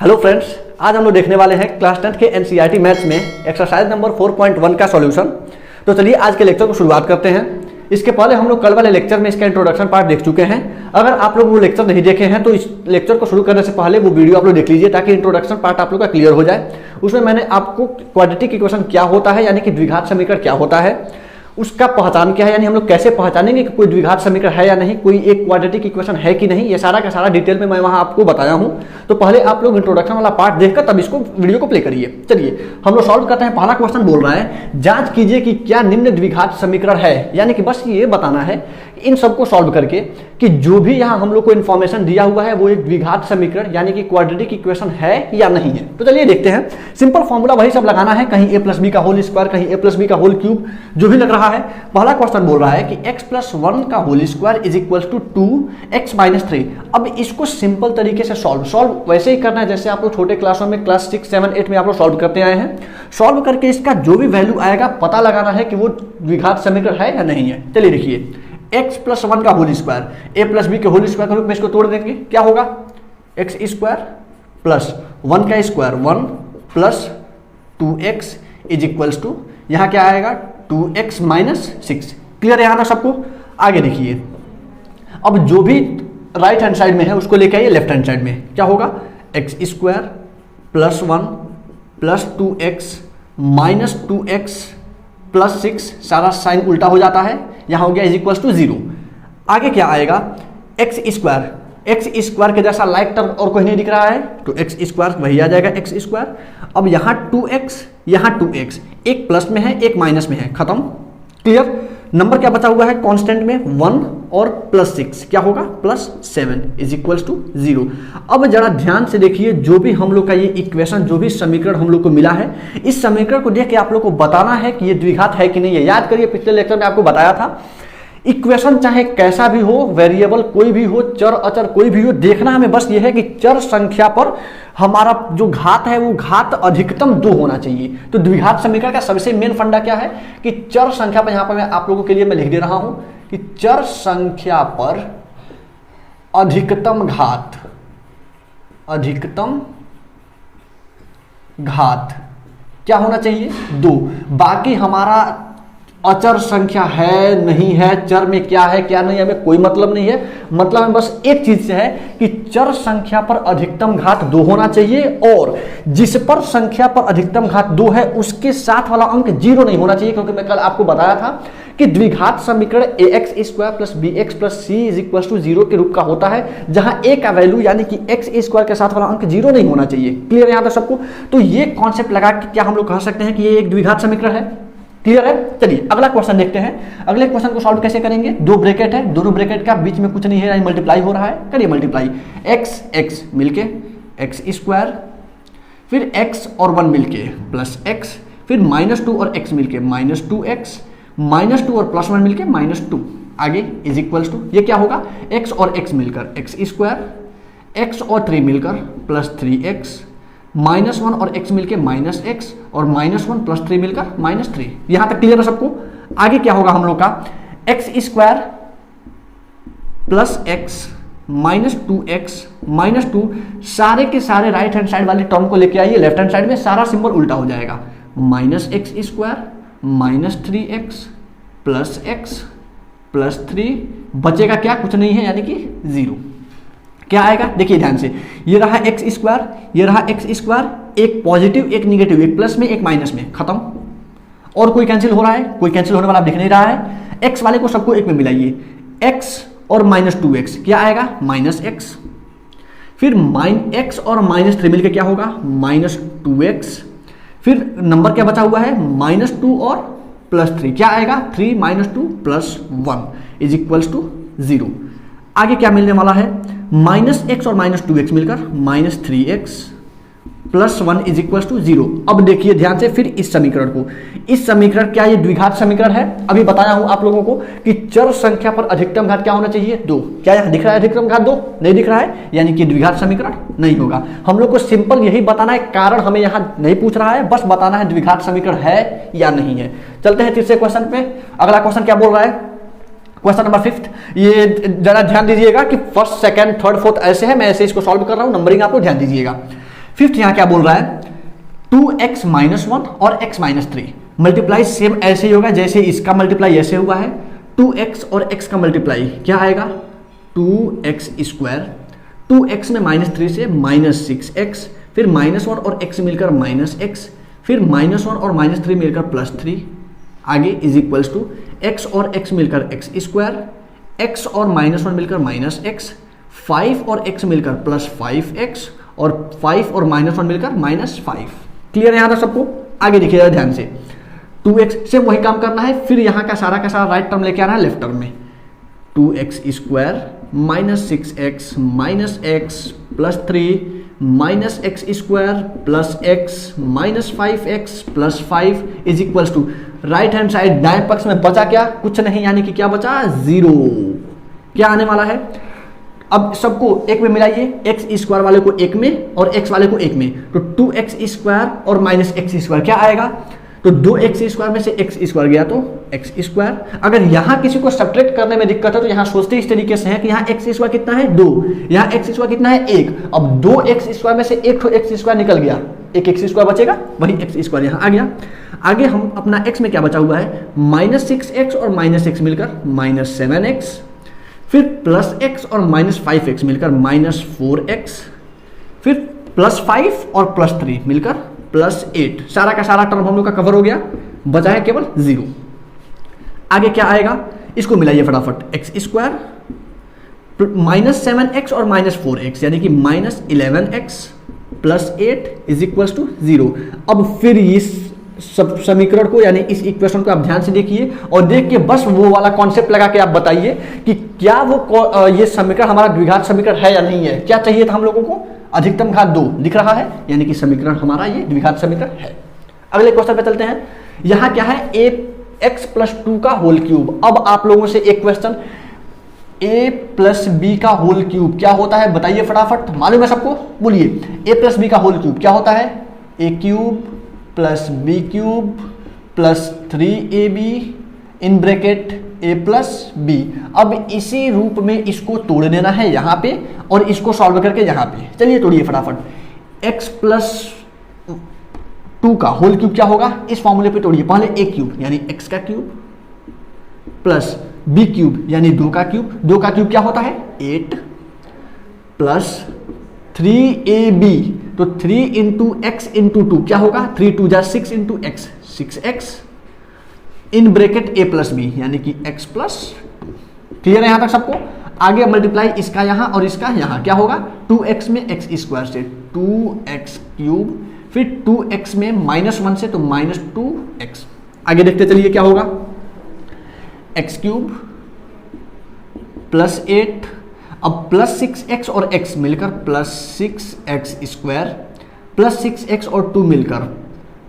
Hello friends, आज हम लोग देखने वाले हैं क्लास 10 के एनसीईआरटी मैथ्स में एक्सरसाइज नंबर 4.1 का सॉल्यूशन। तो चलिए आज के लेक्चर को शुरुआत करते हैं। इसके पहले हम लोग कल वाले लेक्चर में इसका इंट्रोडक्शन पार्ट देख चुके हैं। अगर आप लोग वो लेक्चर नहीं देखे हैं तो इस लेक्चर को शुरू करने से पहले वो वीडियो आप लोग देख लीजिए ताकि इंट्रोडक्शन पार्ट आप लोग का क्लियर हो जाए। उसमें मैंने आपको क्वाड्रेटिक इक्वेशन क्या होता है यानी कि द्विघात समीकरण क्या होता है, उसका पहचान क्या है, यानी हम लोग कैसे पहचानेंगे कि कोई द्विघात समीकरण है या नहीं, कोई एक क्वाड्रेटिक इक्वेशन है कि नहीं, ये सारा का सारा डिटेल में मैं वहां आपको बताया हूं। तो पहले आप लोग इंट्रोडक्शन वाला पार्ट देखकर तब इसको वीडियो को प्ले करिए। चलिए हम लोग सॉल्व करते हैं। पहला क्वेश्चन बोल रहा है जांच कीजिए कि क्या निम्न द्विघात समीकरण है, यानी कि बस ये बताना है इन सबको सॉल्व करके कि जो भी यहाँ हम लोग को इन्फॉर्मेशन दिया हुआ है वो एक द्विघात समीकरण यानी कि क्वाड्रेटिक इक्वेशन है या नहीं है। तो चलिए देखते हैं। सिंपल फॉर्मूला वही सब लगाना है, कहीं a प्लस बी का होल स्क्वायर, कहीं a प्लस बी का होल क्यूब, जो भी लग रहा है। पहला क्वेश्चन बोल रहा है कि x प्लस 1 का whole square is equal to 2x minus 3। अब इसको सिंपल तरीके से सॉल्व वैसे ही करना है जैसे आप लोग छोटे क्लासों में क्लास 6, 7, 8 में आप लोग सॉल्व करते आए हैं। सॉल्व करके इसका जो भी वैल्यू आएगा पता लगाना है कि वो द्विघात समीकरण है या नहीं है। चलिए देखिए, x प्लस 1 का whole square a plus B के होल स्क्वायर के रूप में इसको तोड़ देंगे, क्या होगा x स्क्वायर प्लस 1 का square 1 plus 2x is equals to यहाँ क्या आएगा 2x माइनस 6। क्लियर है यहाँ तक सबको? आगे देखिए, अब जो भी राइट हैंड साइड में है उसको लेके आइए लेफ्ट हैंड साइड में, क्या होगा x square plus 1 plus 2x minus 2x plus 6, सारा साइन उल्टा हो जाता है, यहाँ हो गया इज इक्वल्स टू 0। आगे क्या आएगा x स्क्वायर के जैसा लाइक टर्म और कोई नहीं दिख रहा है तो x स्क्वायर वही आ जाएगा x स्क्वायर। अब यहाँ 2x यहाँ 2x, एक प्लस में है एक माइनस में है, खत्म। क्लियर? नंबर क्या बचा हुआ है कांस्टेंट में 1 और प्लस 6, क्या होगा प्लस 7 इज इक्वल्स टू 0। अब जरा ध्यान से देखिए, जो भी हम लोग का ये इक्वेशन, जो भी समीकरण हम लोग को मिला है, इस समीकरण को देख के आप लोग को बताना है कि ये द्विघात है कि नहीं है। याद करिए पिछले लेक्चर में आपको बताया था इक्वेशन चाहे कैसा भी हो, वेरिएबल कोई भी हो, चर अचर कोई भी हो, देखना हमें बस ये है कि चर संख्या पर हमारा जो घात है वो घात अधिकतम 2 होना चाहिए। तो द्विघात समीकरण का सबसे मेन फंडा क्या है कि चर संख्या पर, यहां पर मैं आप लोगों के लिए मैं लिख दे रहा हूं कि चर संख्या पर अधिकतम घात क्या होना चाहिए 2। बाकी हमारा अचर संख्या है नहीं है, चर में क्या है क्या नहीं, हमें कोई मतलब नहीं है। मतलब हमें बस एक चीज से है कि चर संख्या पर अधिकतम घात 2 होना चाहिए और जिस पर संख्या पर अधिकतम घात 2 है उसके साथ वाला अंक 0 नहीं होना चाहिए, क्योंकि मैं कल आपको बताया था कि द्विघात समीकरण ax square plus bx plus c is equal to 0 के रूप का होता है, जहां a का वैल्यू यानी कि x स्क्वायर के साथ वाला अंक 0 नहीं होना चाहिए। क्लियर है यहाँ तक सबको? तो ये कॉन्सेप्ट लगा के क्या हम लोग कह सकते हैं कि ये एक द्विघात समीकरण है। क्लियर है? चलिए अगला क्वेश्चन देखते हैं। अगले क्वेश्चन को सॉल्व कैसे करेंगे, 2 ब्रैकेट है, दोनों ब्रैकेट का बीच में कुछ नहीं है, यानी मल्टीप्लाई हो रहा है। करिए मल्टीप्लाई, x मिलके x स्क्वायर, फिर x और 1 मिलके प्लस x, फिर -2 और x मिलके -2x, -2 और +1 मिलके -2, आगे इज इक्वल्स टू ये क्या होगा x और x मिलकर x स्क्वायर, x और 3 मिलकर प्लस 3x, -1 और x मिलके -x और -1 प्लस 3 मिलकर -3। यहां तक क्लियर है सबको? आगे क्या होगा हम लोग का x square plus x minus 2x minus 2, सारे के सारे राइट हैंड साइड वाले टर्म को लेके आइए लेफ्ट हैंड साइड में, सारा सिंबल उल्टा हो जाएगा, -x square minus 3x plus x plus 3, बचेगा क्या, कुछ नहीं है यानी कि 0। क्या आएगा देखिए ध्यान से, ये रहा x स्क्वायर, ये रहा x स्क्वायर, एक पॉजिटिव एक निगेटिव, एक प्लस में एक माइनस में, खत्म। और कोई कैंसिल हो रहा है? कोई कैंसिल होने वाला दिख नहीं रहा है। x वाले को सबको एक में मिलाइए, x और -2x, क्या आएगा -x, फिर -x और -3 मिलकर क्या होगा -2x, फिर नंबर क्या बचा हुआ है -2 और +3, क्या आएगा 3 -2 + 1 इज इक्वल्स टू 0। आगे क्या मिलने वाला है -x और -2x मिलकर -3x plus 1 is equals to 0। अब देखिए ध्यान से फिर इस समीकरण को, इस समीकरण क्या ये द्विघात समीकरण है? अभी बताया हूं आप लोगों को कि चर संख्या पर अधिकतम घात क्या होना चाहिए 2। क्या यहां दिख रहा है अधिकतम घात 2? नहीं दिख रहा है, यानी कि द्विघात समीकरण नहीं होगा। हम लोग को सिंपल यही बताना है, कारण हमें यहां नहीं पूछ रहा है, बस बताना है द्विघात समीकरण है या नहीं है। चलते हैं तीसरे क्वेश्चन पे। अगला क्वेश्चन क्या बोल रहा है, क्वेश्चन नंबर 5। ये जरा ध्यान दीजिएगा कि फर्स्ट सेकंड थर्ड फोर्थ ऐसे है, मैं ऐसे इसको सॉल्व कर रहा हूं, नंबरिंग आप लोग ध्यान दीजिएगा। फिफ्थ यहाँ क्या बोल रहा है, 2x माइनस 1 और x माइनस 3 मल्टीप्लाई सेम ऐसे ही होगा जैसे इसका मल्टीप्लाई ऐसे हुआ है। 2x और x का मल्टीप्लाई क्या आएगा, 2x स्क्वायर, 2x में -3 से -6x, फिर -1 और x मिलकर -x, फिर -1 और -3 मिलकर +3, आगे इज इक्वल्स टू x और x मिलकर x स्क्वायर, x और -1 मिलकर -x, 5 और x मिलकर +5x, और 5 और -1 मिलकर -5। क्लियर है यहाँ तक सबको? आगे देखिएगा ध्यान से, 2x से वही काम करना है, फिर यहाँ का सारा राइट टर्म लेके आना है लेफ्ट टर्म में। 2x square -6x -x +3 -x square +x -5x +5 is equals to right hand side दाएं पक्ष में बचा क्या, कुछ नहीं, यानी कि क्या बचा, 0। क्या आने वाला है, अब सबको एक में मिलाइए, x स्क्वायर वाले को एक में और x वाले को एक में, तो 2x स्क्वायर और -x स्क्वायर क्या आएगा, तो 2x स्क्वायर में से x स्क्वायर गया तो x स्क्वायर। अगर यहाँ किसी को सब्ट्रैक्ट करने में दिक्कत है तो यहाँ सोचते इस तरीके से है कि यहाँ x स्क्वायर कितना है, 2, यहाँ x स्क्वायर कितना है, 1। अब 2x स्क्वायर में से एक तो x स्क्वायर निकल गया, एक x स्क्वायर बचेगा, वही x स्क्वायर यहाँ आ गया। आगे हम अपना x में क्या बचा हुआ है, -6x और -x मिलकर -7x, फिर +x और -5x मिलकर -4x, फिर +5 और +3 मिलकर +8। सारा का सारा टर्म हम लोग का कवर हो गया, बचा है केवल 0। आगे क्या आएगा, इसको मिलाइए फटाफट, x स्क्वायर -7x और -4x यानी कि -11x +8 इज इक्वल्स टू 0। अब फिर इस सब समीकरण को यानी इस इक्वेशन को आप ध्यान से देखिए और देख के बस वो वाला कॉन्सेप्ट लगा के आप बताइए कि क्या वो ये समीकरण हमारा द्विघात समीकरण है या नहीं है। क्या चाहिए था हम लोगों को, अधिकतम घात 2 दिख रहा है, यानी कि समीकरण हमारा ये द्विघात समीकरण है। अगले क्वेश्चन पे चलते हैं। यहां क्या है, ax + 2 का होल क्यूब। अब आप लोगों से एक क्वेश्चन, a + b का होल क्यूब क्या होता है बताइए फटाफट, मालूम है सबको, बोलिए। a + b का होल क्यूब क्या होता है, a³ + b³ + 3ab in bracket a + b। अब इसी रूप में इसको तोड़ देना है यहाँ पे और इसको सॉल्व करके यहाँ पे, चलिए तोड़िए फटाफट। x + 2 का होल क्यूब क्या होगा, इस फॉर्मूले पे तोड़िए। पहले a³ यानी x का क्यूब प्लस b³ यानी 2 का क्यूब, 2 का क्यूब क्या होता है 8 प्लस 3ab, तो 3 × x × 2 क्या होगा, 3 × 2 = 6 × x 6x in bracket a + b यानी कि x + 2। क्लियर है यहां तक सबको? आगे मल्टीप्लाई इसका यहां और इसका यहां क्या होगा, 2x में x स्क्वायर से 2x³, फिर 2x में -1 से तो -2x। आगे देखते चलिए क्या होगा, x³ + 8, अब +6x और x मिलकर +6x² +6x और 2 मिलकर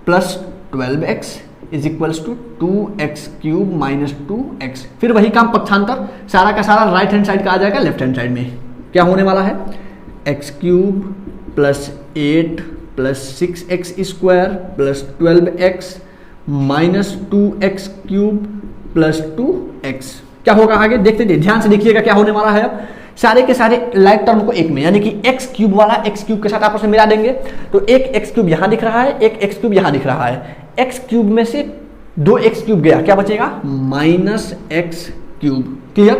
+12x is equals to 2x³ - 2x। फिर वही काम पक्षांतर, सारा का सारा राइट हैंड साइड का आ जाएगा लेफ्ट हैंड साइड में। क्या होने वाला है, x³ + 8 + 6x² + 12x - 2x³ + 2x। क्या होगा आगे देखते थे, ध्यान से देखिएगा क्या होने वाला है। अब सारे के सारे लाइक टर्म को एक में यानी कि x³ वाला x³ के साथ आपस में मिला देंगे, तो एक x³ यहां दिख रहा है, एक x³ यहां दिख रहा है। x³ में से 2x³ गया, क्या बचेगा -x³। क्लियर?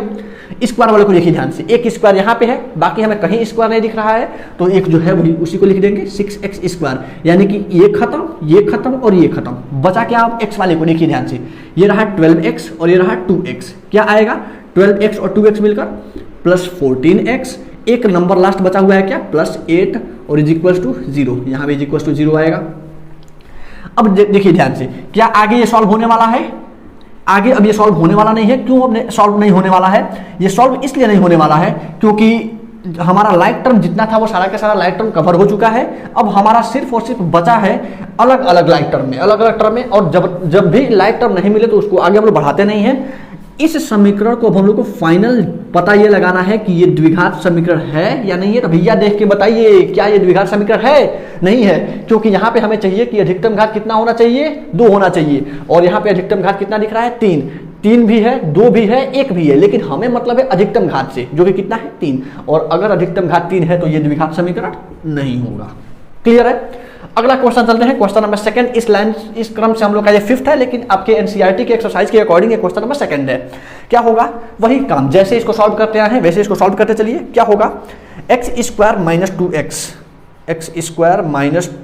स्क्वायर वाले को देखिए ध्यान से, एक स्क्वायर यहाँ पे है, बाकी हमें कहीं स्क्वायर नहीं दिख रहा है, तो एक जो है वही उसी को लिख देंगे 6x², यानी कि ये खत्म और ये खत्म, बचा क्या आप x वाले को देखिए ध्यान से, ये रहा 12x और ये रहा 2x। क्या आएगा, 12x और 2x मिलकर +14x, एक नंबर लास्ट बचा हुआ है क्या, +8 और इज इक्वल्स टू 0, यहाँ पे इज इक्वल्स टू 0 आएगा। अब देखिए ध्यान से, क्या आगे ये सॉल्व होने वाला है, आगे अब ये सॉल्व होने वाला नहीं है। क्यों अब सॉल्व नहीं होने वाला है, ये सॉल्व इसलिए नहीं होने वाला है क्योंकि हमारा लाइक टर्म जितना था वो सारा का सारा लाइक टर्म कवर हो चुका है। अब हमारा सिर्फ और सिर्फ बचा है अलग अलग लाइक टर्म में, और जब भी लाइक टर्म नहीं मिले तो उसको आगे हम लोग बढ़ाते नहीं हैं। इस समीकरण को अब हम लोग को फाइनल पता ये लगाना है कि ये द्विघात समीकरण है या नहीं है। तो भैया देख के बताइए क्या ये द्विघात समीकरण है, नहीं है, क्योंकि यहाँ पे हमें चाहिए कि अधिकतम घात कितना होना चाहिए, 2 होना चाहिए, और यहाँ पे अधिकतम घात कितना दिख रहा है, 3 भी है, 2 भी है, 1 भी है, लेकिन हमें मतलब है अधिकतम घात से, जो कि कितना है 3, और अगर अधिकतम घात 3 है तो ये द्विघात समीकरण नहीं होगा। क्लियर है? अगला क्वेश्चन चलते हैं, क्वेश्चन नंबर सेकंड। इस लाइन इस क्रम से हम लोग का ये फिफ्थ है, लेकिन आपके एनसीईआरटी के एक्सरसाइज के अकॉर्डिंग ये क्वेश्चन नंबर सेकंड है। क्या होगा? वही काम, जैसे इसको सॉल्व करते हैं वैसे इसको सॉल्व करते चलिए। क्या होगा? X square minus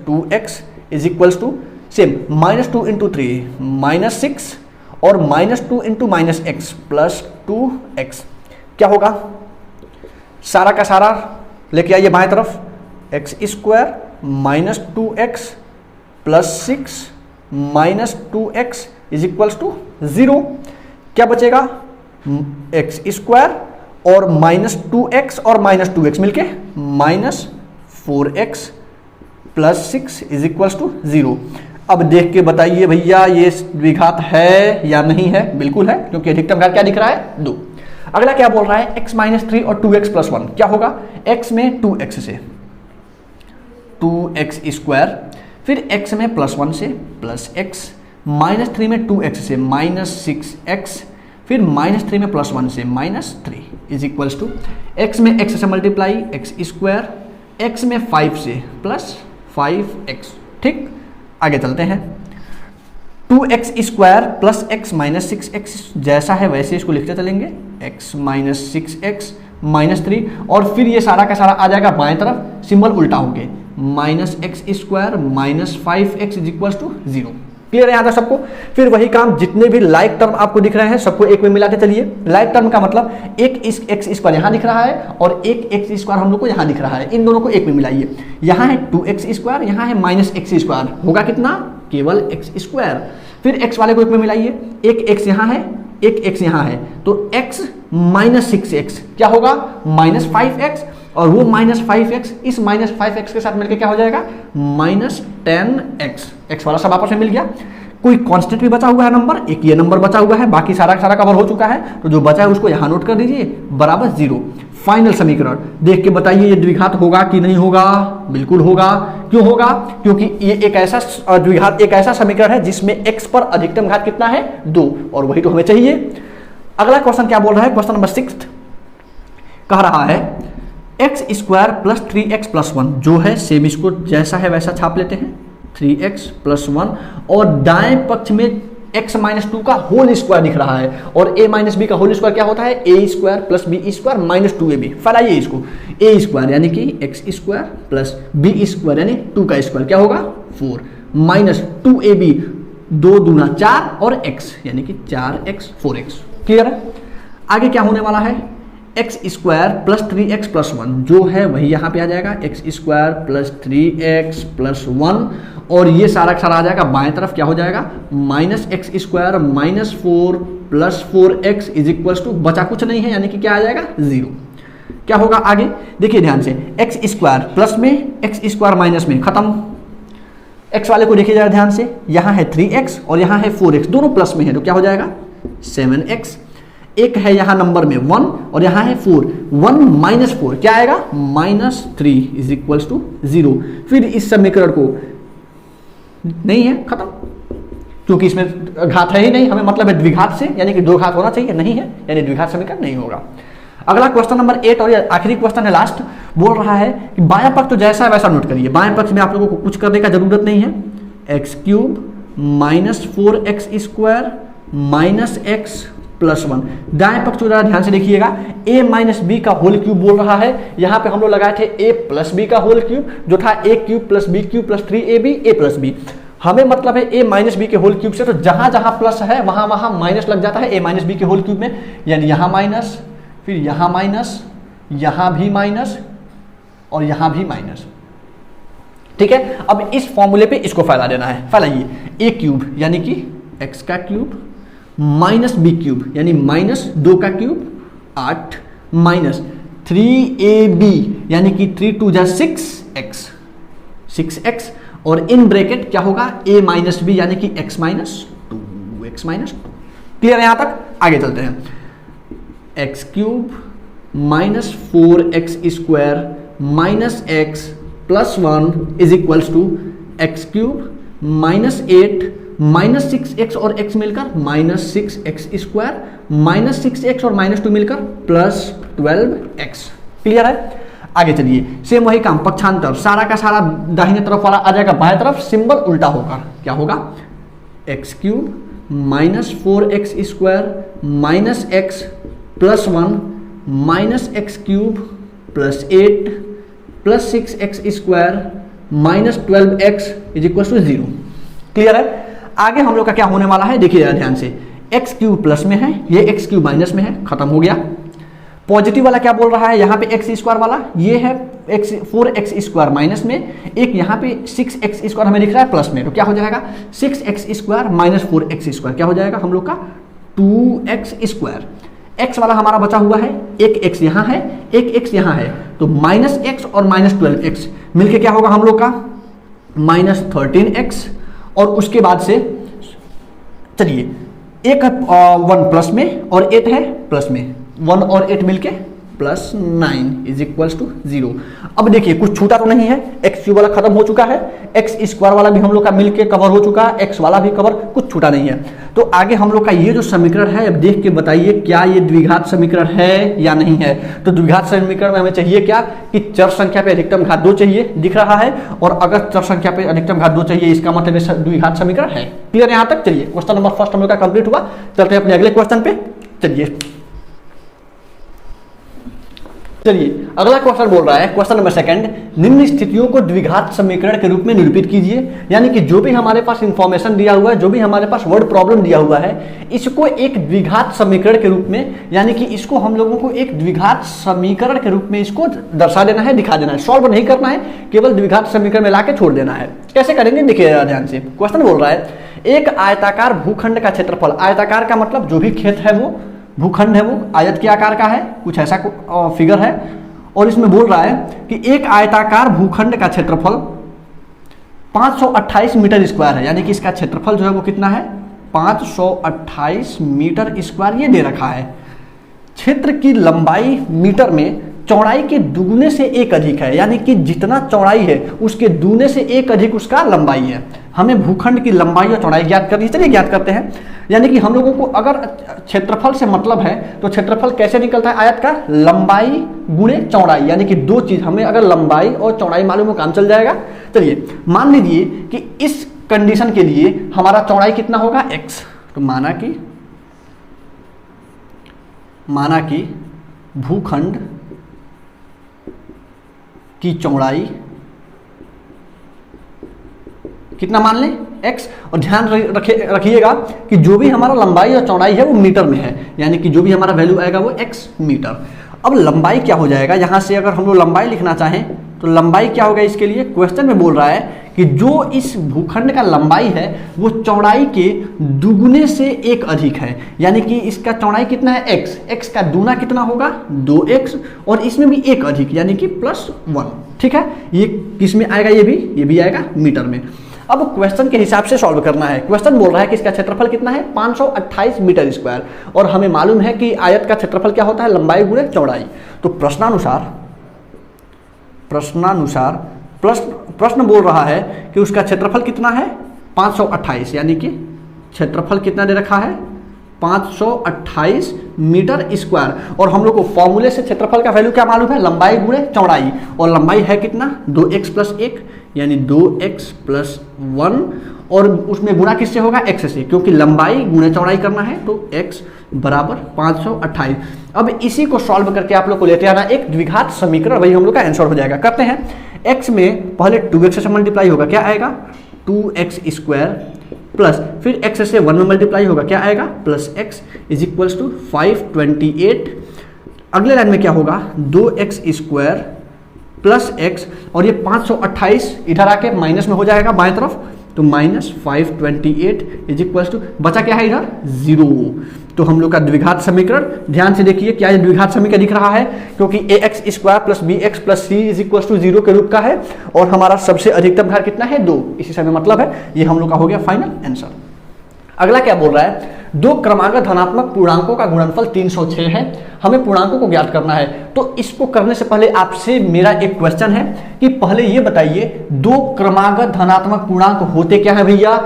2x is equals to same -2 into 3 -6 और -2 इंटू -x प्लस 2x। क्या होगा? सारा का सारा लेके आइए बाएं तरफ, x square minus 2x plus 6 minus 2x is equals to 0। क्या बचेगा? एक्स स्क्वायर और माइनस 2x और माइनस 2x मिलके -4x plus 6 is equals to 0। अब देख के बताइए भैया ये द्विघात है या नहीं है? बिल्कुल है, क्योंकि अधिकतम घात क्या दिख रहा है? 2। अगला क्या बोल रहा है? x माइनस 3 और 2x प्लस 1। क्या होगा? x में 2x से 2x स्क्वायर, फिर x में प्लस 1 से प्लस x, -3 में 2x से -6x, फिर -3 में प्लस 1 से -3 इज इक्वल्स टू x में x से मल्टीप्लाई x स्क्वायर, x में 5 से प्लस 5x। ठीक, आगे चलते हैं। 2x square plus x minus 6x जैसा है वैसे इसको लिखते चलेंगे, x माइनस 6x -3, और फिर ये सारा का सारा आ जाएगा बाएं तरफ, सिंबल उल्टा होके -x square minus 5x is equals to 0। Clear है यहाँ तक सबको? फिर वही काम, जितने भी लाइक टर्म आपको दिख रहे हैं सबको एक में मिलाते चलिए। लाइक टर्म का मतलब एक x स्क्वायर यहाँ दिख रहा है और एक x स्क्वायर हम लोग को यहाँ दिख रहा है, इन दोनों को एक में मिलाइए। यहाँ है 2x स्क्वायर, यहाँ है -x स्क्वायर, होगा कितना? केवल x स्क्वायर। फिर x वाले को एक में मिलाइए, एक x यहाँ है, एक x यहाँ है, तो x माइनस 6x क्या होगा? -5x, और वो -5x इस -5x के साथ मिलकर क्या हो जाएगा? -10x। x वाला सब आपस में मिल गया। कोई कांस्टेंट भी बचा हुआ है नंबर, एक ये नंबर बचा हुआ है, बाकी सारा सारा कवर हो चुका है, तो जो बचा है उसको यहाँ नोट कर दीजिए, बराबर 0। फाइनल समीकरण देख के बताइए ये द्विघात होगा कि नहीं होगा? बिल्कुल होगा। क्यों होगा? क्योंकि ये एक ऐसा द्विघात, एक ऐसा समीकरण है जिसमें x पर अधिकतम घात कितना है? 2, और वही तो हमें चाहिए। अगला क्वेश्चन क्या बोल रहा है? क्वेश्चन नंबर 6 कह रहा है x square plus 3x plus 1, जो है सेम इसको जैसा है वैसा छाप लेते हैं, 3x प्लस 1, और दाएं पक्ष में x माइनस 2 का होल स्क्वायर दिख रहा है, और a माइनस बी का होल स्क्वायर क्या होता है? a square plus B square minus 2ab। फैलाइए इसको, a स्क्वायर यानी कि x square plus b square यानी 2 का स्क्वायर क्या होगा? 4 माइनस 2ab, 2 दूना 4 और x यानी कि 4x 4x। क्लियर है? आगे क्या होने वाला है? X square plus 3x plus 1, जो है वही यहाँ पे आ जाएगा, x square plus 3x plus 1, और ये सारा सारा आ जाएगा बाएं तरफ, क्या हो जाएगा? -x square minus 4 plus 4x is equals to, बचा कुछ नहीं है यानी कि क्या आ जाएगा? 0। क्या होगा आगे? देखिए ध्यान से, एक्स स्क्वायर प्लस में, एक्स स्क्वायर माइनस में, खत्म। x वाले को देखिए जरा ध्यान से, यहाँ है 3x और यहाँ है 4x, दोनों प्लस में है, तो क्या हो जाएगा? 7x। एक है यहाँ नंबर में 1 और यहाँ है 4, 1 माइनस 4 क्या आएगा? -3 इज इक्वल्स टू 0। फिर इस समीकरण को नहीं है, खत्म, क्योंकि इसमें घात है ही नहीं, हमें मतलब है द्विघात से, यानी कि दो घात होना चाहिए, नहीं है, यानी द्विघात समीकरण नहीं होगा। अगला क्वेश्चन नंबर 8 और ये आखिरी क्वेश्चन है, लास्ट, बोल रहा है कि बायां पक्ष तो जैसा है वैसा नोट करिए। बाएं पक्ष में आप लोगों को कुछ करने का जरूरत नहीं है, x³ minus 4x square minus x plus 1। दाएं पक्ष को जरा ध्यान से देखिएगा, a माइनस बी का होल क्यूब बोल रहा है। यहाँ पे हम लोग लगाए थे a प्लस बी का होल क्यूब, जो था a³ plus b³ plus 3ab a plus b। हमें मतलब है a माइनस बी के होल क्यूब से, तो जहां जहां प्लस है वहां वहां माइनस लग जाता है a माइनस बी के होल क्यूब में, यानी यहाँ माइनस, फिर यहाँ माइनस, यहाँ भी माइनस और यहाँ भी माइनस। ठीक है, अब इस फॉर्मूले पे इसको फैला देना है। फैलाइए, a³ यानी कि x का क्यूब माइनस b³ यानी -2 का क्यूब 8 माइनस 3ab यानी कि 3 2 जा 6x, और इन ब्रैकेट क्या होगा? a माइनस बी यानी कि x माइनस 2। क्लियर है यहाँ तक? आगे चलते हैं, x³ minus 4x square minus x plus 1 is equals to x³ minus 8 minus 6x और x मिलकर -6x स्क्वायर, -6x और -2 मिलकर +12x। क्लियर है? आगे चलिए, सेम वही काम, पक्षांतर, सारा का सारा दाहिने तरफ वाला आ जाएगा बाएं तरफ, सिंबल उल्टा होगा, क्या होगा, x cube minus 4x square minus x plus 1 minus x cube plus 8 plus 6x square minus 12x is equal to 0। Clear है? आगे हम लोग का क्या होने वाला है, देखिए ध्यान से, एक्स क्यूब प्लस में है, ये एक्स क्यूब माइनस में है, खत्म हो गया। पॉजिटिव वाला क्या बोल रहा है, यहाँ पे एक्स स्क्वायर वाला, ये है एक्स 4x स्क्वायर माइनस में, एक यहाँ पे 6x स्क्वायर हमें दिख रहा है प्लस में, तो क्या हो जाएगा 6x square minus 4x square, क्या हो जाएगा हम लोग का 2x स्क्वायर। x वाला हमारा बचा हुआ है, एक x यहाँ है, एक x यहाँ है, तो माइनस एक्स और माइनस 12x मिलके क्या होगा हम लोग का माइनस 13x, और उसके बाद से चलिए एक 1 प्लस में और 8 है प्लस में, 1 और 8 मिलके प्लस 9 इज इक्वल्स टू 0। अब देखिए कुछ छूटा तो नहीं है, एक्स क्यूब वाला खत्म हो चुका है, एक्स स्क्वायर वाला भी हम लोग का मिलके कवर हो चुका है, एक्स वाला भी कवर, कुछ छूटा नहीं है। तो आगे हम लोग का ये जो समीकरण है, अब देख के बताइए क्या ये द्विघात समीकरण है या नहीं है। तो द्विघात समीकरण में हमें चाहिए क्या कि चर संख्या पे अधिकतम घात 2 चाहिए, दिख रहा है, और अगर चर संख्या पे अधिकतम घात 2 चाहिए इसका मतलब द्विघात समीकरण है। क्लियर यहाँ तक? चलिए क्वेश्चन नंबर फर्स्ट हम लोग का कंप्लीट हुआ, चलते हैं अपने अगले क्वेश्चन पे। चलिए अगला क्वेश्चन बोल रहा है, क्वेश्चन नंबर सेकंड, निम्न स्थितियों को द्विघात समीकरण के रूप में निरूपित कीजिए। यानी कि जो भी हमारे पास इंफॉर्मेशन दिया हुआ है, जो भी हमारे पास वर्ड प्रॉब्लम दिया हुआ है, इसको एक द्विघात समीकरण के रूप में, यानी कि इसको हम लोगों को एक द्विघात समीकरण के रूप में इसको दर्शा देना है, दिखा देना है, सॉल्व नहीं करना है, केवल द्विघात समीकरण में लाके छोड़ देना है। कैसे करेंगे देखिए ध्यान से, क्वेश्चन बोल रहा है, एक आयताकार भूखंड का क्षेत्रफल, आयताकार का मतलब जो भी खेत है वो, भूखंड है वो आयत के आकार का है, कुछ ऐसा फिगर है, और इसमें बोल रहा है कि एक आयताकार भूखंड का क्षेत्रफल 528 मीटर स्क्वायर है। यानी कि इसका क्षेत्रफल जो है वो कितना है, 528 मीटर स्क्वायर ये दे रखा है। क्षेत्र की लंबाई मीटर में चौड़ाई के दुगुने से एक अधिक है, यानी कि जितना चौड़ाई है उसके दुगुने से एक अधिक उसका लंबाई है। हमें भूखंड की लंबाई और चौड़ाई ज्ञात करनी, चलिए ज्ञात करते हैं। यानी कि हम लोगों को अगर क्षेत्रफल से मतलब है तो क्षेत्रफल कैसे निकलता है आयत का, लंबाई गुणे चौड़ाई, यानी कि दो चीज, हमें अगर लंबाई और चौड़ाई मालूम हो काम चल जाएगा। चलिए मान लीजिए कि इस कंडीशन के लिए हमारा चौड़ाई कितना होगा x, तो माना कि भूखंड की चौड़ाई कितना मान लें x, और ध्यान रखिएगा कि जो भी हमारा लंबाई और चौड़ाई है वो मीटर में है, यानी कि जो भी हमारा वैल्यू आएगा वो x मीटर। अब लंबाई क्या हो जाएगा, यहां से अगर हम लोग लंबाई लिखना चाहें तो लंबाई क्या होगा, इसके लिए क्वेश्चन में बोल रहा है कि जो इस भूखंड का लंबाई है वो चौड़ाई के दुगुने से एक अधिक है, यानी कि इसका चौड़ाई कितना है x का दूना कितना होगा 2x, और इसमें भी एक अधिक यानी कि +1। ठीक है, ये किस में आएगा, ये भी आएगा मीटर में। अब क्वेश्चन के हिसाब से सॉल्व करना है। क्वेश्चन बोल रहा है कि इसका क्षेत्रफल कितना है 528 मीटर स्क्वायर, और हमें मालूम है कि आयत का क्षेत्रफल क्या होता है, लंबाई गुणे चौड़ाई। तो प्रश्न बोल रहा है कि उसका क्षेत्रफल कितना है 528, यानी कि क्षेत्रफल कितना दे रखा है 528 मीटर स्क्वायर, और हम लोग को फॉर्मूले से क्षेत्रफल का वैल्यू क्या मालूम है, लंबाई गुणे चौड़ाई, और लंबाई है कितना 2x + 1 यानी 2x + 1, और उसमें गुणा किससे होगा x से, क्योंकि लंबाई गुणे चौड़ाई करना है, तो x बराबर 528। अब इसी को सॉल्व करके आप लोग को लेते आना एक द्विघात समीकरण, वही हम लोग का आंसर हो जाएगा। करते हैं, x में पहले 2x से मल्टीप्लाई होगा, क्या आएगा 2x² प्लस फिर x से 1 में मल्टीप्लाई होगा, क्या आएगा +x इज इक्वल्स टू 528। अगले लाइन में क्या होगा 2x² प्लस x, और ये 528 इधर आके माइनस में हो जाएगा बाएं तरफ, तो -528 इज इक्वल्स टू बचा क्या है इधर 0। तो हम लोग का द्विघात समीकरण, ध्यान से देखिए क्या ये द्विघात समीकरण दिख रहा है, क्योंकि ax² + bx + c is equals to 0 के रूप का है, और हमारा सबसे अधिकतम घात कितना है 2, इसी से हमें मतलब है, ये हम लोग का हो गया फाइनल आंसर। अगला क्या बोल रहा है, दो क्रमागत धनात्मक पूर्णांकों का गुणनफल 306 है, हमें पूर्णांकों को ज्ञात करना है। तो इसको करने से पहले आपसे मेरा एक क्वेश्चन है कि पहले ये बताइए दो क्रमागत धनात्मक पूर्णांक होते क्या है भैया।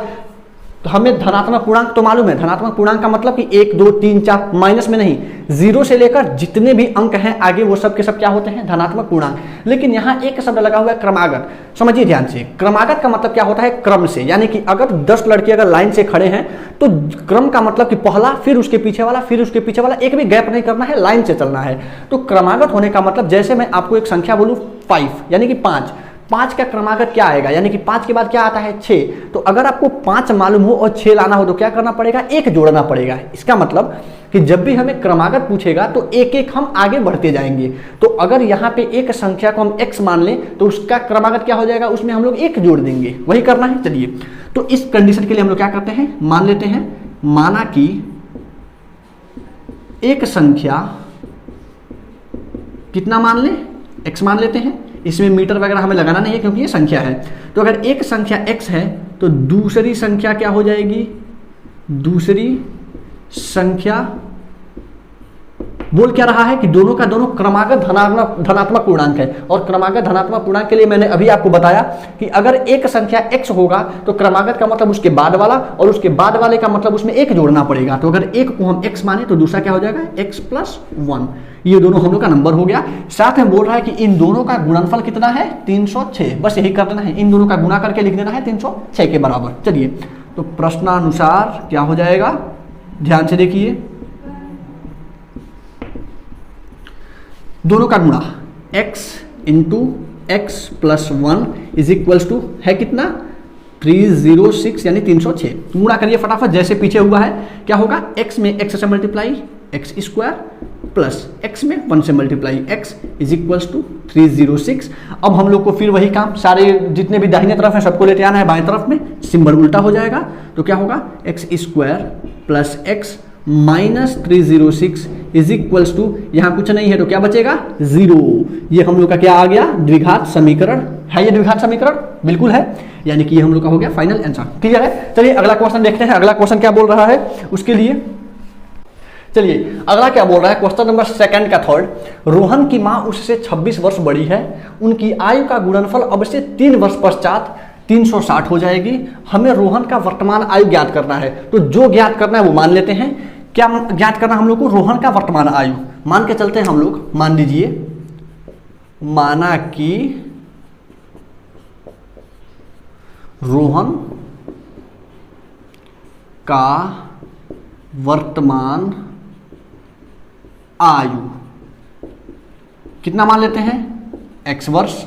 तो हमें धनात्मक पूर्णांक तो मालूम है, धनात्मक पूर्णांक का मतलब कि 1 2 3 4 माइनस में नहीं, 0 से लेकर जितने भी अंक हैं आगे वो सब के सब क्या होते हैं, धनात्मक पूर्णांक। लेकिन यहाँ एक शब्द लगा हुआ है क्रमागत, समझिए ध्यान से। क्रमागत का मतलब क्या होता है, क्रम से, यानी कि अगर 10 लड़के अगर लाइन से खड़े हैं तो क्रम का मतलब कि पहला फिर उसके पीछे वाला फिर उसके पीछे वाला, एक भी गैप नहीं करना है, लाइन से चलना है। तो क्रमागत होने का मतलब जैसे मैं आपको एक संख्या बोलूँ 5 यानी कि 5 का क्रमागत क्या आएगा, यानी कि 5 के बाद क्या आता है 6। तो अगर आपको 5 मालूम हो और 6 लाना हो तो क्या करना पड़ेगा, 1 जोड़ना पड़ेगा। इसका मतलब कि जब भी हमें क्रमागत पूछेगा तो एक एक हम आगे बढ़ते जाएंगे। तो अगर यहाँ पे एक संख्या को हम x मान लें तो उसका क्रमागत क्या हो जाएगा, उसमें हम लोग 1 जोड़ देंगे, वही करना है। चलिए तो इस कंडीशन के लिए हम लोग क्या करते हैं, मान लेते हैं, माना कि एक संख्या कितना मान ले, x मान लेते हैं। इसमें मीटर वगैरह हमें लगाना नहीं है क्योंकि ये संख्या है। तो अगर एक संख्या x है तो दूसरी संख्या क्या हो जाएगी, दूसरी संख्या बोल क्या रहा है कि दोनों का दोनों क्रमागत धनात्मक पूर्णांक है। और क्रमागत धनात्मक पूर्णांक के लिए मैंने अभी आपको बताया कि अगर एक संख्या x होगा तो क्रमागत का मतलब उसके बाद वाला और उसके बाद वाले का मतलब उसमें 1 जोड़ना पड़ेगा। तो अगर एक को हम x माने तो दूसरा क्या हो जाएगा, x + 1। ये दोनों हम लोग का नंबर हो गया। साथ में बोल रहा है कि इन दोनों का गुणनफल कितना है, 306। बस यही कर देना है, इन दोनों का गुणा करके लिख देना है 306 के बराबर। चलिए तो प्रश्नानुसार क्या हो जाएगा, ध्यान से देखिए, दोनों का गुणा x × x + 1 = है कितना, 306 यानी 306। गुणा करिए फटाफट जैसे पीछे हुआ है। क्या होगा, x में x से मल्टीप्लाई x² प्लस x में 1 से मल्टीप्लाई x = 306। अब हम लोग को फिर वही काम, सारे जितने भी दाहिने तरफ है सबको लेते आना है बाएं तरफ में, सिंबल उल्टा हो जाएगा। तो क्या होगा, x² प्लस x माइनस 306 यहाँ कुछ नहीं है तो क्या बचेगा, 0। ये हम लोग का क्या आ गया, द्विघात समीकरण है। ये द्विघात समीकरण बिल्कुल है, यानी कि ये हम लोग का हो गया फाइनल आंसर। क्लियर है। चलिए अगला क्वेश्चन देखते हैं, अगला क्वेश्चन क्या बोल रहा है उसके लिए। चलिए अगला क्या बोल रहा है, क्वेश्चन नंबर 2 का 3rd, रोहन की मां उससे 26 वर्ष बड़ी है, उनकी आयु का गुणनफल अब से 3 वर्ष पश्चात 360 हो जाएगी। हमें रोहन का वर्तमान आयु ज्ञात करना है। तो जो ज्ञात करना है वो मान लेते हैं। क्या ज्ञात करना हम लोग को, रोहन का वर्तमान आयु मान के चलते हैं हम लोग। मान लीजिए, माना कि रोहन का वर्तमान आयु कितना मान लेते हैं, x वर्ष।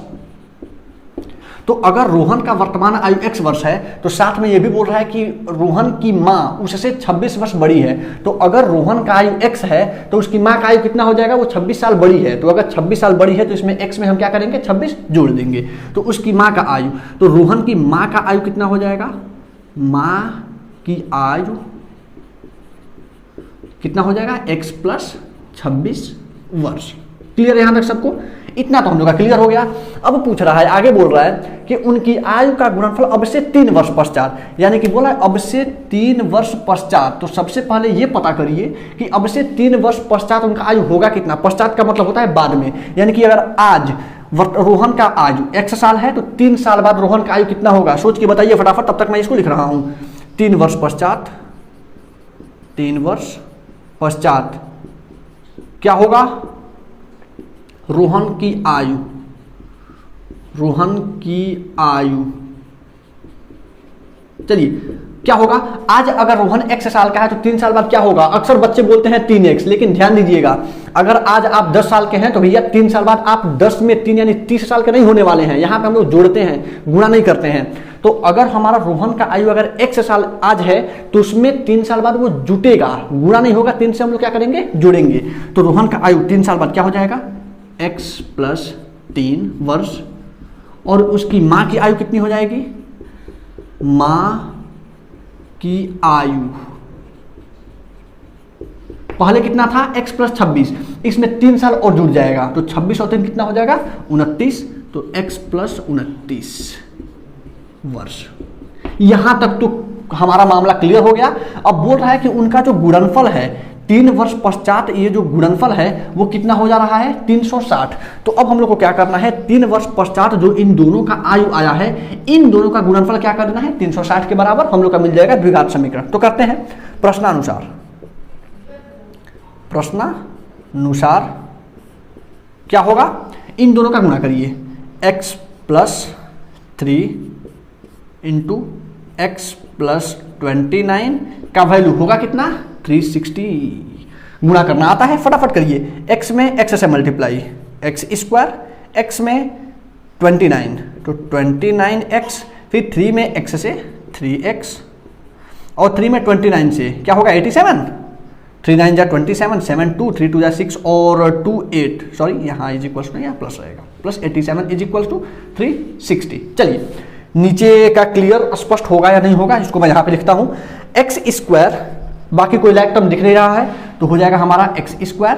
तो अगर रोहन का वर्तमान आयु x वर्ष है तो साथ में यह भी बोल रहा है कि रोहन की मां उससे 26 वर्ष बड़ी है। तो अगर रोहन का आयु x है तो उसकी मां का आयु कितना हो जाएगा, वो 26 साल बड़ी है। तो अगर 26 साल बड़ी है तो इसमें x में हम क्या करेंगे, 26 जोड़ देंगे। तो उसकी मां का आयु, तो रोहन की मां का आयु कितना हो जाएगा, मां की आयु कितना हो जाएगा, x + 26 वर्ष। क्लियर है यहां तक सबको, इतना तो हम लोग का क्लियर हो गया। अब पूछ रहा है, आगे बोल रहा है कि उनकी आयु का गुणनफल अब से 3 वर्ष पश्चात, यानी कि बोला अब से 3 वर्ष पश्चात। तो सबसे पहले ये पता करिए कि अब से 3 वर्ष पश्चात उनका आयु होगा कितना। पश्चात का मतलब होता है बाद में, यानी कि अगर आज रोहन का आयु x साल है तो 3 साल बाद रोहन का आयु कितना होगा, सोच के बताइए फटाफट, तब तक मैं इसको लिख रहा हूं। 3 वर्ष पश्चात, 3 वर्ष पश्चात क्या होगा, रोहन की आयु, रोहन की आयु, चलिए क्या होगा, आज अगर रोहन x साल का है तो 3 साल बाद क्या होगा। अक्सर बच्चे बोलते हैं 3x, लेकिन ध्यान दीजिएगा, अगर आज आप 10 साल के हैं तो भैया 3 साल बाद आप 10 में 3 यानी 30 साल के नहीं होने वाले हैं। यहाँ पे हम लोग जोड़ते हैं, गुणा नहीं करते हैं। तो अगर हमारा रोहन का आयु अगर x साल आज है तो उसमें 3 साल बाद वो जुटेगा, गुणा नहीं होगा, 3 से हम लोग क्या करेंगे, जोड़ेंगे। तो रोहन का आयु 3 साल बाद क्या हो जाएगा, x + 3 वर्ष। और उसकी मां की आयु कितनी हो जाएगी, मां की आयु पहले कितना था, x + 26, इसमें 3 साल और जुड़ जाएगा तो 26 और 3 कितना हो जाएगा, 29। तो x + 29 वर्ष। यहां तक तो हमारा मामला क्लियर हो गया। अब बोल रहा है कि उनका जो गुणनफल है 3 वर्ष पश्चात ये जो गुणनफल है वो कितना हो जा रहा है 360। तो अब हम लोग को क्या करना है, 3 वर्ष पश्चात जो इन दोनों का आयु आया है, इन दोनों का गुणनफल क्या करना है 360 के बराबर हम लोग का मिल जाएगा द्विघात समीकरण। तो करते हैं प्रश्नानुसार क्या होगा, इन दोनों का गुणा करिए, x + 3 × x + 29 का वैल्यू होगा कितना 360। गुणा करना आता है, फटाफट करिए, x में x से मल्टीप्लाई, x², x में 29 तो 29x, फिर 3 में x से 3x और 3 में 29 से क्या होगा 87, 3 9 जा 27, 7 2, 3 2 जा 6 और 2 8, सॉरी यहाँ इज इक्वल्स टू यहाँ प्लस रहेगा, प्लस 87 इज इक्वल्स टू 360। चलिए नीचे का क्लियर स्पष्ट होगा या नहीं होगा, इसको मैं यहाँ पे लिखता हूँ, x², बाकी कोई लाइक टर्म दिख नहीं रहा है तो हो जाएगा हमारा x²,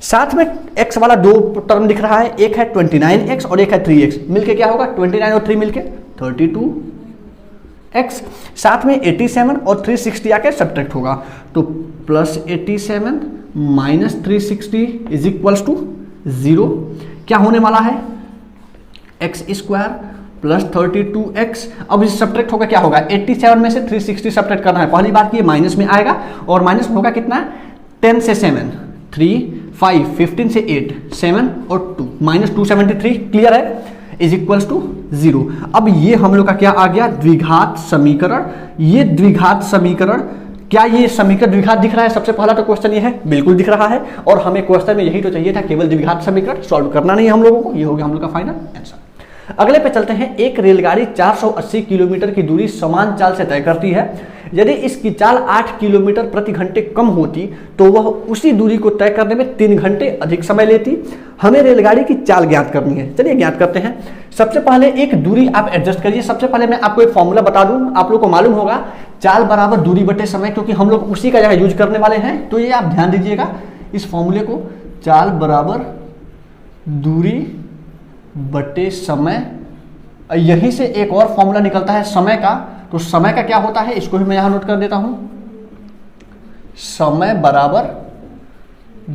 साथ में x वाला 2 टर्म दिख रहा है, एक है 29x और एक है 3x, मिलके क्या होगा 29 और 3 मिलके 32x, साथ में 87 और 360 आके सब्ट्रैक्ट होगा तो plus 87 minus 360 is equals to 0। क्या होने वाला है x² प्लस 32x। अब इस सब्ट्रैक्ट होगा क्या होगा 87 में से 360 सब्ट्रैक्ट करना है, पहली बार कि ये माइनस में आएगा और माइनस में होगा कितना 10 से 7, 3 5, 15 से 8, 7 और 2 माइनस 273, क्लियर है, इज इक्वल्स टू 0। अब ये हम लोग का क्या आ गया द्विघात समीकरण। ये द्विघात समीकरण, क्या ये समीकरण द्विघात दिख रहा है, सबसे पहला तो क्वेश्चन ये है, बिल्कुल दिख रहा है, और हमें क्वेश्चन में यही तो चाहिए था, केवल द्विघात समीकरण सॉल्व करना नहीं हम लोगों को, ये हो गया हम लोग का फाइनल आंसर। अगले पे चलते हैं, एक रेलगाड़ी 480 किलोमीटर की दूरी समान चाल से तय करती है, यदि इसकी चाल 8 किलोमीटर प्रति घंटे कम होती तो वह उसी दूरी को तय करने में 3 घंटे अधिक समय लेती। हमें रेलगाड़ी की चाल ज्ञात करनी है, चलिए ज्ञात करते हैं। सबसे पहले एक दूरी आप एडजस्ट करिए। सबसे पहले मैं आपको एक फॉर्मूला बता दूं, आप लोग को मालूम होगा चाल बराबर दूरी बटे समय, क्योंकि हम लोग उसी का यहाँ यूज करने वाले हैं, तो ये आप ध्यान दीजिएगा इस फॉर्मूले को, चाल बराबर दूरी बटे समय। यहीं से एक और फॉर्मूला निकलता है समय का, तो समय का क्या होता है इसको भी मैं यहां नोट कर देता हूं, समय बराबर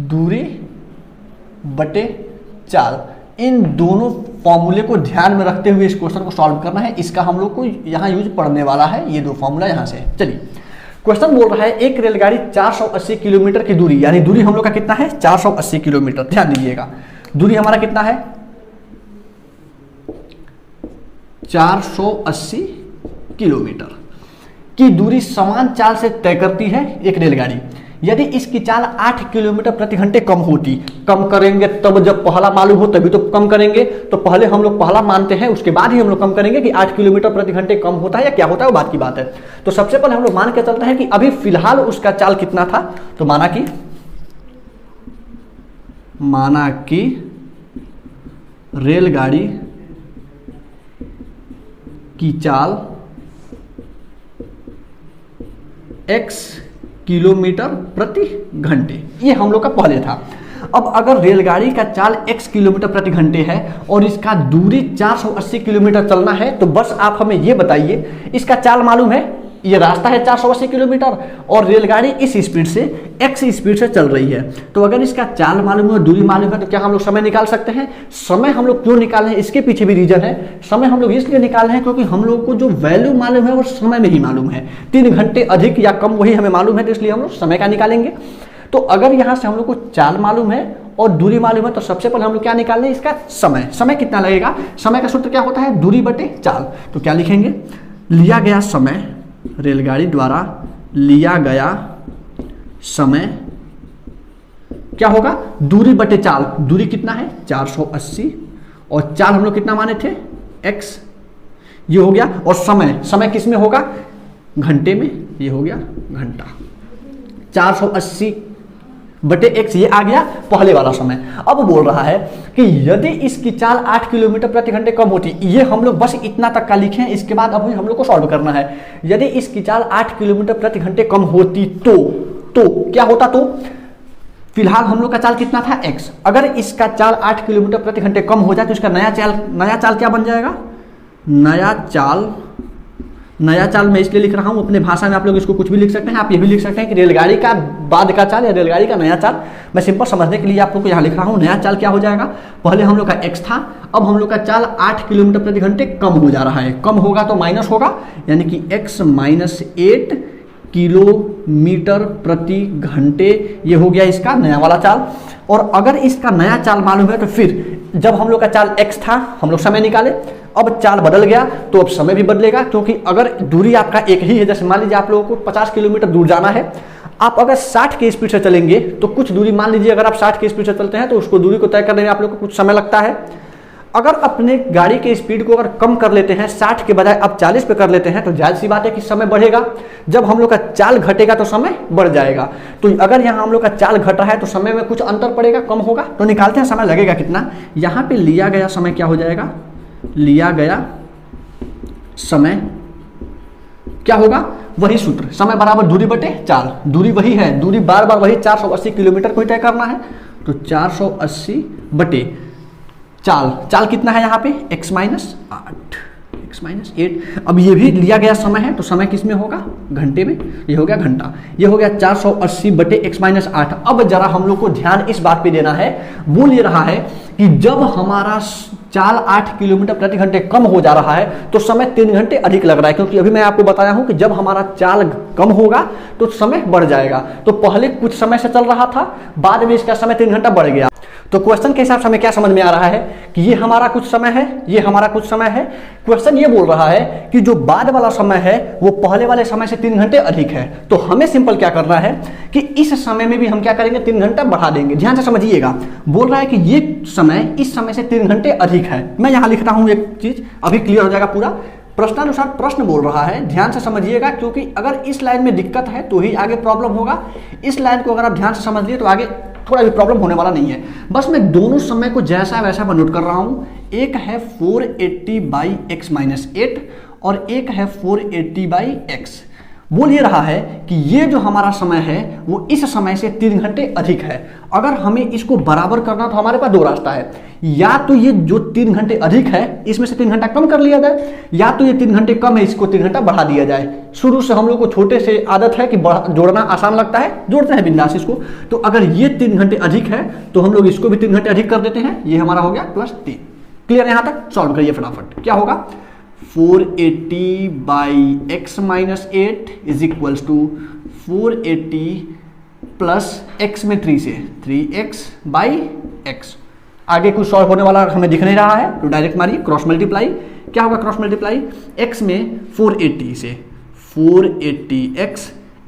दूरी बटे चाल। इन दोनों फॉर्मूले को ध्यान में रखते हुए इस क्वेश्चन को सॉल्व करना है, इसका हम लोग को यहां यूज पढ़ने वाला है, ये 2 फॉर्मूला यहां से। चलिए क्वेश्चन बोल रहा है एक रेलगाड़ी 480 किलोमीटर की दूरी, यानी दूरी हम लोग का कितना है 480 किलोमीटर, ध्यान दीजिएगा दूरी हमारा कितना है 480 किलोमीटर की दूरी समान चाल से तय करती है एक रेलगाड़ी, यदि इसकी चाल 8 किलोमीटर प्रति घंटे कम होती। कम करेंगे तब, जब पहला मालूम हो तभी तो कम करेंगे, तो पहले हम लोग पहला मानते हैं, उसके बाद ही हम लोग कम करेंगे कि 8 किलोमीटर प्रति घंटे कम होता है या क्या होता है वो बात की बात है। तो सबसे पहले हम लोग मान के चलते हैं कि अभी फिलहाल उसका चाल कितना था, तो माना कि रेलगाड़ी की चाल x किलोमीटर प्रति घंटे, ये हम लोग का पहले था। अब अगर रेलगाड़ी का चाल x किलोमीटर प्रति घंटे है और इसका दूरी 480 किलोमीटर चलना है, तो बस आप हमें ये बताइए, इसका चाल मालूम है, ये रास्ता है 480 किलोमीटर और रेलगाड़ी इस स्पीड से x स्पीड से चल रही है, तो अगर इसका चाल मालूम है, दूरी मालूम है, तो क्या हम लोग समय निकाल सकते हैं। समय हम लोग क्यों निकाल रहे हैं, इसके पीछे भी रीजन है। समय हम लोग इसलिए निकाल रहे हैं क्योंकि हम लोग को जो वैल्यू मालूम है वो समय में ही मालूम है, 3 घंटे अधिक या कम वही हमें मालूम है, तो इसलिए हम लोग समय का निकालेंगे। तो अगर यहाँ से हम लोग को चाल मालूम है और दूरी मालूम है, तो सबसे पहले हम लोग क्या निकाल रहे हैं, इसका समय। समय कितना लगेगा, समय का सूत्र क्या होता है, दूरी बटे चाल। तो क्या लिखेंगे, लिया गया समय, रेलगाड़ी द्वारा लिया गया समय क्या होगा, दूरी बटे चाल। दूरी कितना है 480 और चाल हम लोग कितना माने थे x, ये हो गया, और समय, समय किस में होगा घंटे में, ये हो गया घंटा। 480 बटे x ये आ गया पहले वाला समय। अब बोल रहा है कि यदि इसकी चाल 8 किलोमीटर प्रति घंटे कम होती, ये हम लोग बस इतना तक का लिखे हैं, इसके बाद अभी हम लोग को सॉल्व करना है। यदि इसकी चाल 8 किलोमीटर प्रति घंटे कम होती तो क्या होता, तो फिलहाल हम लोग का चाल कितना था x, अगर इसका चाल 8 किलोमीटर प्रति घंटे कम हो जाए तो इसका नया चाल क्या बन जाएगा, नया चाल नया चाल मैं इसलिए लिख रहा हूँ अपने भाषा में, आप लोग इसको कुछ भी लिख सकते हैं। आप ये भी लिख सकते हैं कि रेलगाड़ी का बाद का चाल या रेलगाड़ी का नया चाल। मैं सिंपल समझने के लिए आप लोग को यहाँ लिख रहा हूँ। नया चाल क्या हो जाएगा, पहले हम लोग का x था, अब हम लोग का चाल 8 किलोमीटर प्रति घंटे कम हो जा रहा है। कम होगा तो माइनस होगा, यानी कि x माइनस 8 किलोमीटर प्रति घंटे, ये हो गया इसका नया वाला चाल। और अगर इसका नया चाल मालूम है तो फिर जब हम लोग का चाल x था, हम लोग समय निकाले, अब चाल बदल गया तो अब समय भी बदलेगा, क्योंकि अगर दूरी आपका एक ही है, जैसे मान लीजिए आप लोगों को 50 किलोमीटर दूर जाना है, आप अगर 60 की स्पीड से चलेंगे तो कुछ दूरी, मान लीजिए अगर आप 60 की स्पीड से चलते हैं तो उसको दूरी को तय करने में आप लोग को कुछ समय लगता है। अगर अपने गाड़ी के स्पीड को अगर कम कर लेते हैं, 60 के बजाय अब 40 पे कर लेते हैं, तो जाहिर सी बात है कि समय बढ़ेगा। जब हम लोग का चाल घटेगा तो समय बढ़ जाएगा। तो अगर यहाँ हम लोग का चाल घट रहा है तो समय में कुछ अंतर पड़ेगा, कम होगा। तो निकालते हैं समय लगेगा कितना। यहाँ पे लिया गया समय क्या हो जाएगा, लिया गया समय क्या होगा, वही सूत्र, समय बराबर दूरी बटे चाल। दूरी वही है, दूरी बार बार वही 480 किलोमीटर को ही तय करना है। तो 480 बटे चाल, चाल कितना है यहाँ पे x माइनस 8। अब ये भी लिया गया समय है, तो समय किस में होगा, घंटे में। ये हो गया घंटा, ये हो गया 480 बटे x माइनस 8। अब जरा हम लोग को ध्यान इस बात पे देना है, बोल ये रहा है कि जब हमारा चाल 8 किलोमीटर प्रति घंटे कम हो जा रहा है तो समय 3 घंटे अधिक लग रहा है, क्योंकि अभी मैं आपको बताया हूं कि जब हमारा चाल कम होगा तो समय बढ़ जाएगा। तो पहले कुछ समय से चल रहा था, बाद में इसका समय 3 घंटा बढ़ गया। तो क्वेश्चन के हिसाब से हमें क्या समझ में आ रहा है कि ये हमारा कुछ समय है, ये हमारा कुछ समय है। क्वेश्चन ये बोल रहा है कि जो बाद वाला समय है वो पहले वाले समय से 3 घंटे अधिक है। तो हमें सिंपल क्या करना है कि इस समय में भी हम क्या करेंगे, 3 घंटा बढ़ा देंगे। ध्यान से समझिएगा, बोल रहा है कि ये समय इस समय से 3 घंटे अधिक है। मैं यहाँ लिख रहा हूँ एक चीज, अभी क्लियर हो जाएगा पूरा। प्रश्नानुसार प्रश्न बोल रहा है, ध्यान से समझिएगा, क्योंकि अगर इस लाइन में दिक्कत है तो ही आगे प्रॉब्लम होगा। इस लाइन को अगर आप ध्यान से समझ लिए तो आगे थोड़ा भी प्रॉब्लम होने वाला नहीं है। बस मैं दोनों समय को जैसा वैसा मैं नोट कर रहा हूं। एक है 480 बाई x माइनस 8 और एक है 480 बाई x। बोल ये रहा है कि ये जो हमारा समय है वो इस समय से 3 घंटे अधिक है। अगर हमें इसको बराबर करना तो हमारे पास दो रास्ता है, या तो ये जो 3 घंटे अधिक है इसमें से 3 घंटा कम कर लिया जाए, या तो ये 3 घंटे कम है इसको 3 घंटा बढ़ा दिया जाए। शुरू से हम लोग को छोटे से आदत है कि जोड़ना आसान लगता है, जोड़ते हैं बिंदास इसको। तो अगर ये 3 घंटे अधिक है तो हम लोग इसको भी 3 घंटे अधिक कर देते हैं। ये हमारा हो गया +3। क्लियर है? यहां तक सॉल्व करिए फटाफट। क्या होगा, 480 by x minus 8 is equals to 480 plus x में 3 से 3x बाई x। आगे कुछ सॉल्व होने वाला हमें दिख नहीं रहा है तो डायरेक्ट मारिए क्रॉस मल्टीप्लाई। क्या होगा क्रॉस मल्टीप्लाई, x में 480 से 480x,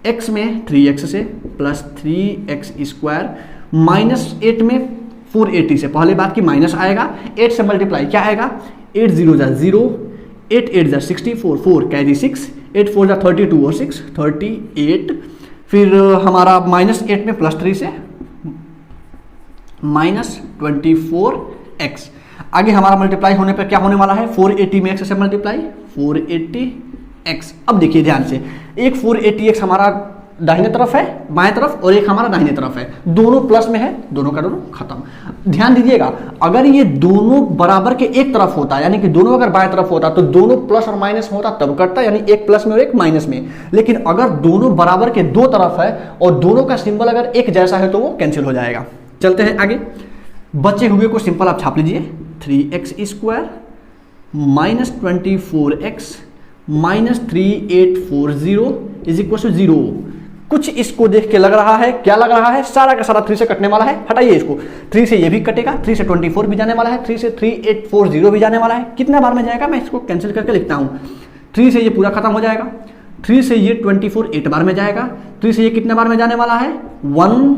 x में 3x से प्लस 3x स्क्वायर माइनस 8 में 480 से, पहले बात की माइनस आएगा, 8 से मल्टीप्लाई क्या आएगा, 8 0 जा 0, 8 8 जा 64, 4 कैरी 6, 8 4 जा 32 और 6 38। फिर हमारा -8 में +3 से -24x। आगे हमारा मल्टीप्लाई होने पर क्या होने वाला है, 480 में x से मल्टीप्लाई 480x। अब देखिए ध्यान से, एक 480x हमारा दाहिने तरफ है बाएं तरफ और एक हमारा दाहिने तरफ है, दोनों प्लस में है, दोनों का दोनों खत्म। ध्यान दीजिएगा, अगर ये दोनों बराबर के एक तरफ होता, यानी कि दोनों अगर बाएं तरफ होता तो दोनों प्लस और माइनस में होता तब कटता, यानी एक प्लस में और एक माइनस में। लेकिन अगर दोनों बराबर के दो तरफ है और दोनों का सिंबल अगर एक जैसा है तो वो कैंसिल हो जाएगा। चलते हैं आगे, बचे हुए को सिंपल आप छाप लीजिए, 3x square minus 24x minus 3840 is equal to 0। कुछ इसको देख के लग रहा है, क्या लग रहा है, सारा का सारा 3 से कटने वाला है, हटाइए इसको। 3 से ये भी कटेगा, 3 से 24 भी जाने वाला है, 3 से 3840 भी जाने वाला है। कितना बार में जाएगा, मैं इसको कैंसिल करके लिखता हूँ। 3 से ये पूरा खत्म हो जाएगा, 3 से ये 24 8 बार में जाएगा, 3 से ये कितने बार में जाने वाला है, 1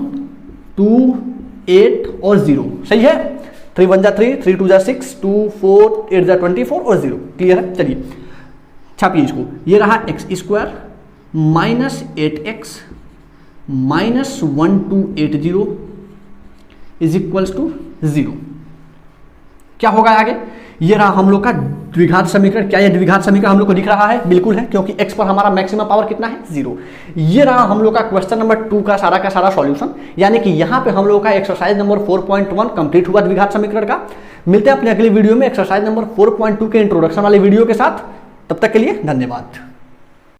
2 8 और 0। सही है, 3 1 जा 3, 3 2 जा 6, 2 4 8 जा 24 और 0। क्लियर है? चलिए छापिए इसको। ये रहा x square minus 8x minus 1280 is equals to 0। क्या होगा आगे, ये रहा हम लोग का द्विघात समीकरण। क्या ये द्विघात समीकरण हम लोग को दिख रहा है? बिल्कुल है, क्योंकि x पर हमारा मैक्सिमम पावर कितना है, 0। ये रहा हम लोग का क्वेश्चन नंबर 2 का सारा सॉल्यूशन, यानी कि यहाँ पे हम लोग का एक्सरसाइज नंबर 4.1 कंप्लीट हुआ द्विघात समीकरण का। मिलते हैं अपने अगली वीडियो में एक्सरसाइज नंबर 4.2 के इंट्रोडक्शन वाले वीडियो के साथ। तब तक के लिए धन्यवाद।